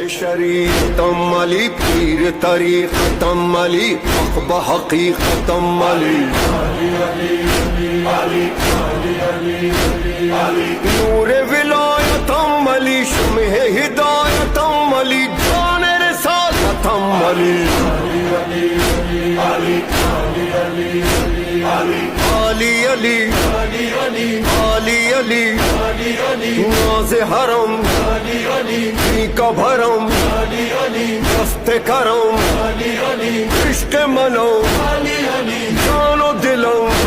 شریعتم علی پیر طریقتم علی حق بحقیقتم علی نور ولایتم علی شمع ہدایتم علی جان رسالتم علی علی علی علی علی ناز حرم علی کا بھرم دست کرم عشق منو جان و دلم